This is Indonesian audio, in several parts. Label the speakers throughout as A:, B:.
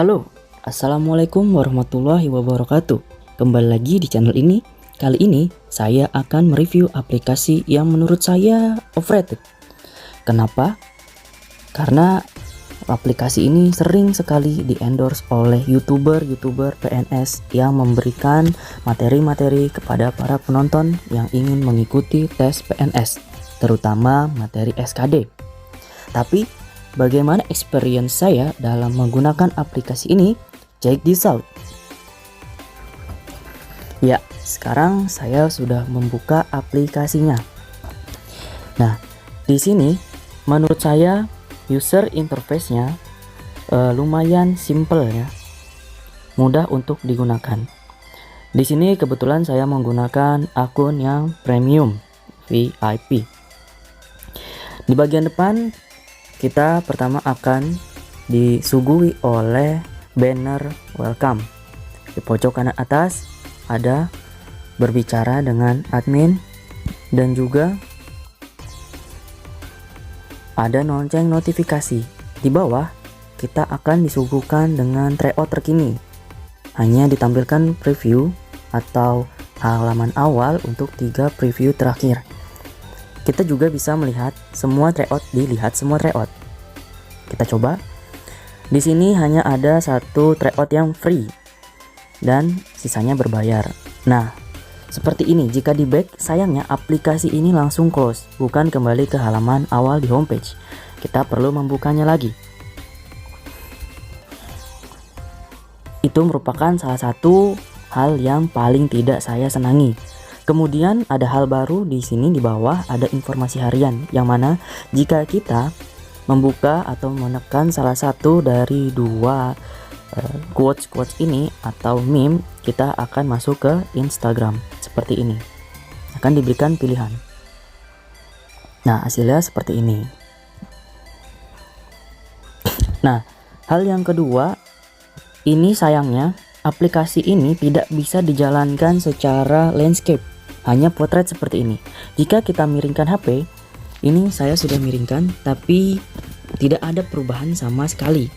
A: Halo, Assalamualaikum warahmatullahi wabarakatuh. Kembali lagi di channel ini. Kali ini saya akan mereview aplikasi yang menurut saya overrated. Kenapa? Karena aplikasi ini sering sekali di-endorse oleh YouTuber PNS yang memberikan materi-materi kepada para penonton yang ingin mengikuti tes PNS, terutama materi SKD. Tapi bagaimana experience saya dalam menggunakan aplikasi ini? Check this out. Ya, sekarang saya sudah membuka aplikasinya. Nah, di sini menurut saya user interface-nya lumayan simple ya. Mudah untuk digunakan. Di sini kebetulan saya menggunakan akun yang premium VIP. Di bagian depan kita pertama akan disuguhi oleh banner welcome. Di pojok kanan atas ada berbicara dengan admin dan juga ada lonceng notifikasi. Di bawah kita akan disuguhkan dengan tryout terkini. Hanya ditampilkan preview atau halaman awal untuk 3 preview terakhir. Kita juga bisa melihat semua tryout, dilihat semua tryout. Kita coba. Di sini hanya ada satu tryout yang free dan sisanya berbayar. Nah, seperti ini. Jika di back, sayangnya aplikasi ini langsung close, bukan kembali ke halaman awal di homepage. Kita perlu membukanya lagi. Itu merupakan salah satu hal yang paling tidak saya senangi. Kemudian ada hal baru di sini, di bawah ada informasi harian, yang mana jika kita membuka atau menekan salah satu dari dua quotes ini atau meme, kita akan masuk ke Instagram seperti ini. Akan diberikan pilihan. Nah, hasilnya seperti ini. Nah, hal yang kedua, ini sayangnya aplikasi ini tidak bisa dijalankan secara landscape, hanya potret seperti ini. Jika kita miringkan HP, ini saya sudah miringkan, tapi tidak ada perubahan sama sekali.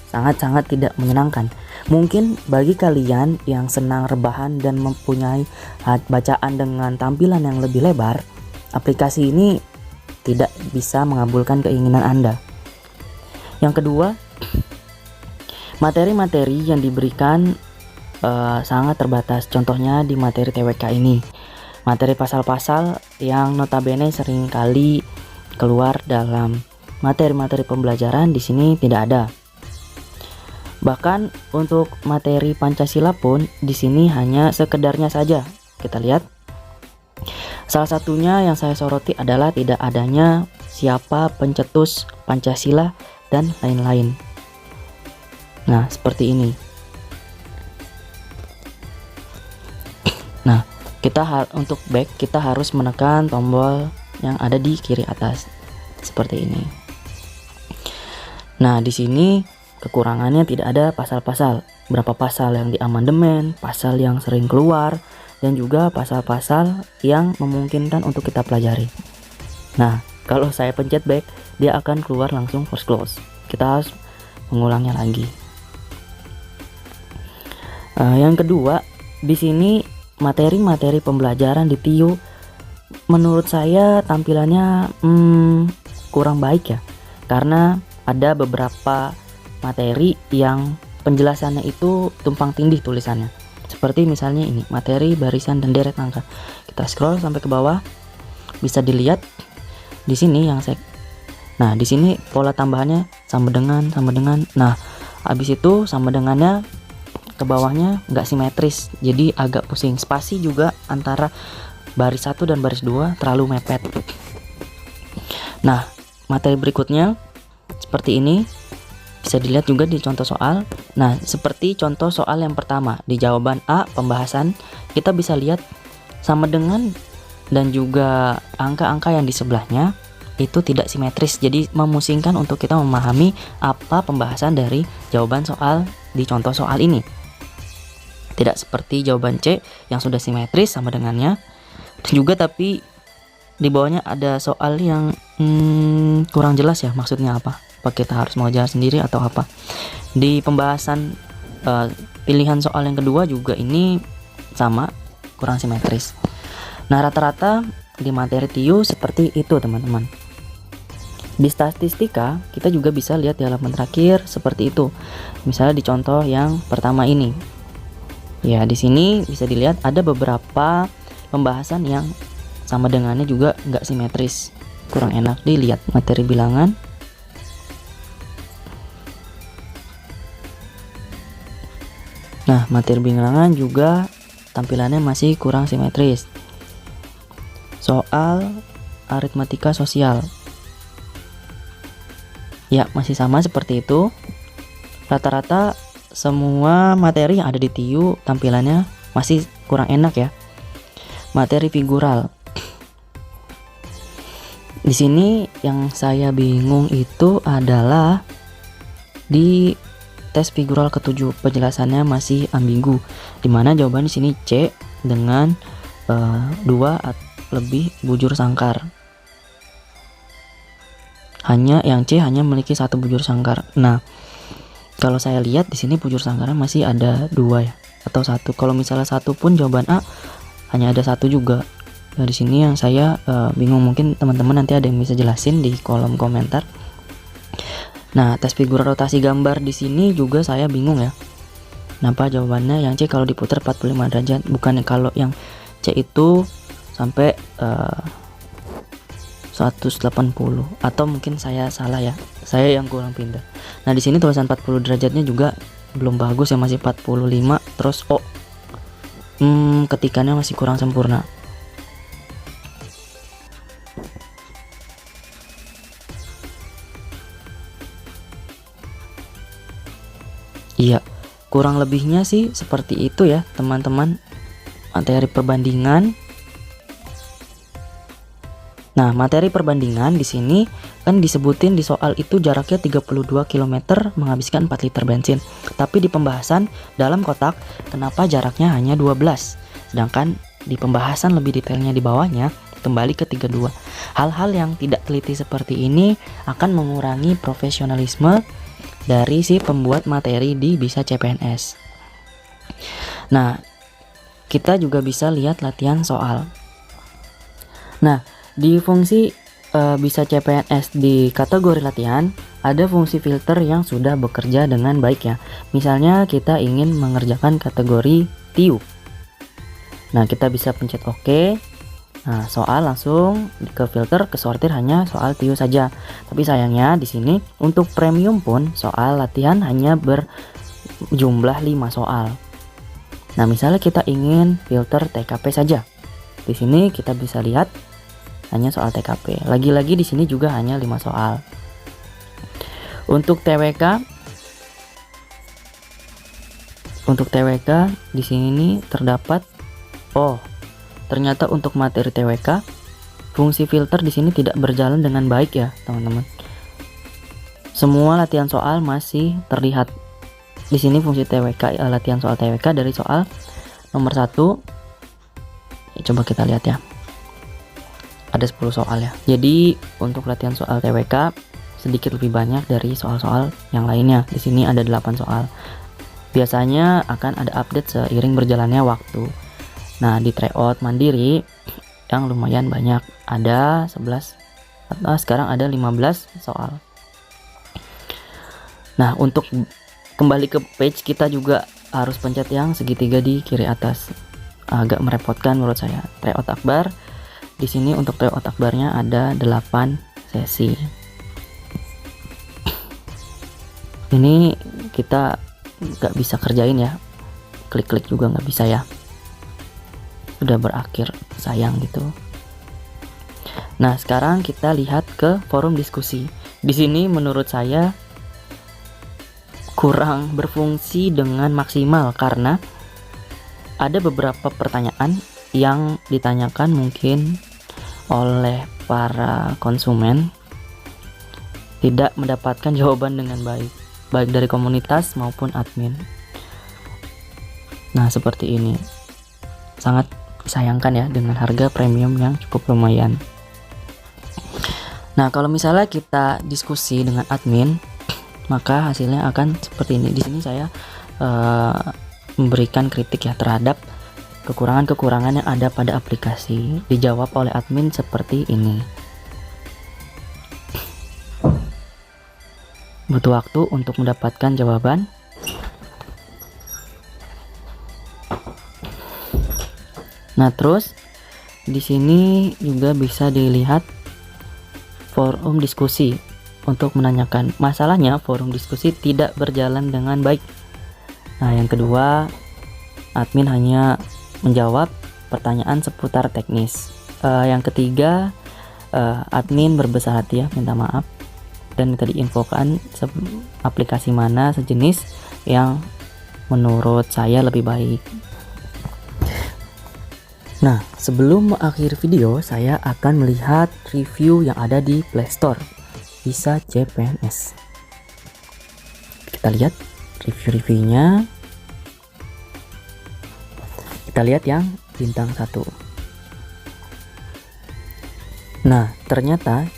A: Sangat-sangat tidak menyenangkan. Mungkin bagi kalian yang senang rebahan dan mempunyai bacaan dengan tampilan yang lebih lebar, aplikasi ini tidak bisa mengabulkan keinginan Anda. Yang kedua, materi-materi yang diberikan sangat terbatas. Contohnya di materi TWK ini, materi pasal-pasal yang notabene sering kali keluar dalam materi-materi pembelajaran di sini tidak ada. Bahkan untuk materi Pancasila pun di sini hanya sekedarnya saja. Kita lihat. Salah satunya yang saya soroti adalah tidak adanya siapa pencetus Pancasila dan lain-lain. Nah, seperti ini. Nah, untuk back kita harus menekan tombol yang ada di kiri atas seperti ini. Nah, di sini kekurangannya tidak ada pasal-pasal. Berapa pasal yang diamandemen, pasal yang sering keluar, dan juga pasal-pasal yang memungkinkan untuk kita pelajari. Nah, kalau saya pencet back, dia akan keluar langsung first close. Kita harus mengulangnya lagi. Yang kedua, di sini materi-materi pembelajaran di TIU menurut saya tampilannya kurang baik ya, karena ada beberapa materi yang penjelasannya itu tumpang tindih tulisannya. Seperti misalnya ini, materi barisan dan deret angka. Kita scroll sampai ke bawah, bisa dilihat di sini yang saya. Nah, di sini pola tambahannya sama dengan. Nah, habis itu sama dengannya ke bawahnya nggak simetris, jadi agak pusing. Spasi juga antara baris 1 dan baris 2 terlalu mepet. Nah, materi berikutnya seperti ini, bisa dilihat juga di contoh soal. Nah, seperti contoh soal yang pertama, di jawaban A pembahasan, kita bisa lihat sama dengan dan juga angka-angka yang di sebelahnya itu tidak simetris, jadi memusingkan untuk kita memahami apa pembahasan dari jawaban soal di contoh soal ini. Tidak seperti jawaban C yang sudah simetris sama dengannya. Dan juga tapi di bawahnya ada soal yang kurang jelas ya maksudnya apa. Apa kita harus mengejar sendiri atau apa? Di pembahasan pilihan soal yang kedua juga ini sama, kurang simetris. Nah, rata-rata di materi TIU seperti itu teman-teman. Di statistika kita juga bisa lihat di halaman terakhir seperti itu. Misalnya di contoh yang pertama ini. Ya, di sini bisa dilihat ada beberapa pembahasan yang sama dengannya juga nggak simetris. Kurang enak dilihat materi bilangan. Nah, materi bilangan juga tampilannya masih kurang simetris. Soal aritmatika sosial. Ya, masih sama seperti itu. Rata-rata semua materi yang ada di TIU tampilannya masih kurang enak ya. Materi figural. Di sini yang saya bingung itu adalah di tes figural ke-7, penjelasannya masih ambigu. Dimana jawaban di sini C dengan 2 lebih bujur sangkar. Yang C hanya memiliki 1 bujur sangkar. Nah, kalau saya lihat di sini bujur sangkarnya masih ada 2 ya, atau 1. Kalau misalnya 1 pun jawaban A hanya ada 1 juga. Nah, di sini yang saya bingung, mungkin teman-teman nanti ada yang bisa jelasin di kolom komentar. Nah, tes figural rotasi gambar di sini juga saya bingung ya. Kenapa jawabannya yang C kalau diputar 45 derajat, bukannya kalau yang C itu sampai 180, atau mungkin saya salah ya, saya yang kurang pintar. Nah, di sini tulisan 40 derajatnya juga belum bagus ya, masih 45. Terus ketikannya masih kurang sempurna. Iya, kurang lebihnya sih seperti itu ya teman-teman, materi perbandingan. Nah, materi perbandingan di sini kan disebutin di soal itu jaraknya 32 km menghabiskan 4 liter bensin. Tapi di pembahasan dalam kotak kenapa jaraknya hanya 12? Sedangkan di pembahasan lebih detailnya di bawahnya kembali ke 32. Hal-hal yang tidak teliti seperti ini akan mengurangi profesionalisme dari si pembuat materi di Bisa CPNS. Nah, kita juga bisa lihat latihan soal. Nah, di fungsi Bisa CPNS di kategori latihan ada fungsi filter yang sudah bekerja dengan baik ya. Misalnya kita ingin mengerjakan kategori TIU. Nah, kita bisa pencet OK. Nah, soal langsung ke filter, ke sortir hanya soal TIU saja. Tapi sayangnya di sini untuk premium pun soal latihan hanya berjumlah 5 soal. Nah, misalnya kita ingin filter TKP saja. Di sini kita bisa lihat hanya soal TKP. Lagi-lagi di sini juga hanya 5 soal. Untuk TWK di sini terdapat ternyata untuk materi TWK fungsi filter di sini tidak berjalan dengan baik ya, teman-teman. Semua latihan soal masih terlihat. Di sini fungsi TWK, latihan soal TWK dari soal nomor 1. Coba kita lihat ya. Ada 10 soal ya. Jadi untuk latihan soal TWK sedikit lebih banyak dari soal-soal yang lainnya. Di sini ada 8 soal. Biasanya akan ada update seiring berjalannya waktu. Nah, di tryout mandiri yang lumayan banyak, ada 11 atau sekarang ada 15 soal. Nah, untuk kembali ke page kita juga harus pencet yang segitiga di kiri atas. Agak merepotkan menurut saya. Tryout akbar. Di sini untuk tryout akbarnya ada 8 sesi. Ini kita nggak bisa kerjain ya, klik-klik juga nggak bisa ya, udah berakhir, sayang gitu. Nah, sekarang kita lihat ke forum diskusi. Di sini menurut saya kurang berfungsi dengan maksimal karena ada beberapa pertanyaan yang ditanyakan mungkin oleh para konsumen tidak mendapatkan jawaban dengan baik dari komunitas maupun admin. Nah, seperti ini. Sangat disayangkan ya dengan harga premium yang cukup lumayan. Nah, kalau misalnya kita diskusi dengan admin, maka hasilnya akan seperti ini. Di sini saya memberikan kritik ya terhadap kekurangan-kekurangan yang ada pada aplikasi. Dijawab oleh admin seperti ini. Butuh waktu untuk mendapatkan jawaban. Nah, terus di sini juga bisa dilihat forum diskusi untuk menanyakan. Masalahnya forum diskusi tidak berjalan dengan baik. Nah, yang kedua, admin hanya menjawab pertanyaan seputar teknis. Yang ketiga, admin berbesar hati ya, minta maaf. Dan tadi infokan aplikasi mana sejenis yang menurut saya lebih baik. Nah, sebelum mengakhiri video, saya akan melihat review yang ada di Play Store. Bisa CPNS. Kita lihat review-reviewnya. Kita lihat yang bintang 1. Nah, ternyata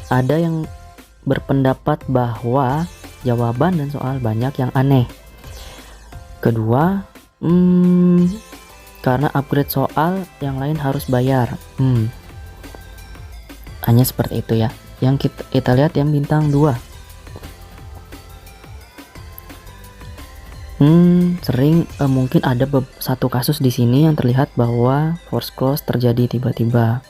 A: ada yang berpendapat bahwa jawaban dan soal banyak yang aneh. Kedua, karena upgrade soal yang lain harus bayar. Hanya seperti itu ya. Yang kita lihat yang bintang 2. Sering mungkin ada satu kasus di sini yang terlihat bahwa force close terjadi tiba-tiba.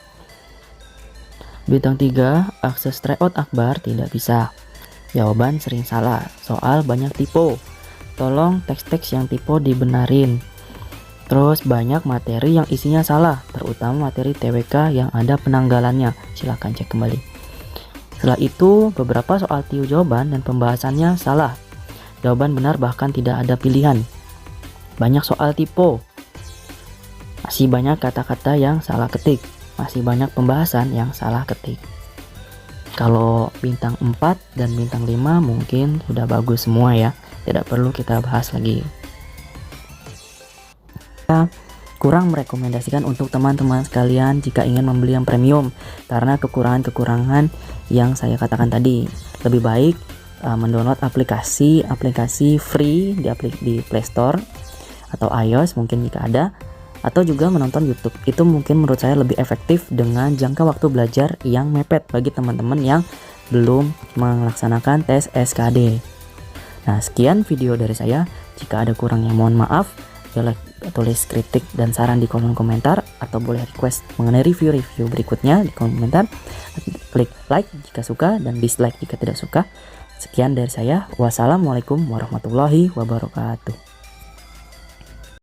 A: Bintang 3, akses tryout akbar tidak bisa. Jawaban sering salah. Soal banyak typo. Tolong teks-teks yang typo dibenarin. Terus banyak materi yang isinya salah, terutama materi TWK yang ada penanggalannya. Silahkan cek kembali. Setelah itu, beberapa soal TIU jawaban dan pembahasannya salah. Jawaban benar bahkan tidak ada pilihan. Banyak soal typo. Masih banyak kata-kata yang salah ketik. Masih banyak pembahasan yang salah ketik. Kalau bintang 4 dan bintang 5 mungkin sudah bagus semua ya. Tidak perlu kita bahas lagi. Kurang merekomendasikan untuk teman-teman sekalian jika ingin membeli yang premium karena kekurangan-kekurangan yang saya katakan tadi. Lebih baik mendownload aplikasi free di Play Store atau iOS mungkin jika ada, atau juga menonton YouTube. Itu mungkin menurut saya lebih efektif dengan jangka waktu belajar yang mepet bagi teman-teman yang belum melaksanakan tes SKD. Nah, sekian video dari saya. Jika ada kurangnya mohon maaf. Boleh tulis kritik dan saran di kolom komentar, atau boleh request mengenai review-review berikutnya di kolom komentar. Klik like jika suka dan dislike jika tidak suka. Sekian dari saya. Wassalamualaikum warahmatullahi wabarakatuh.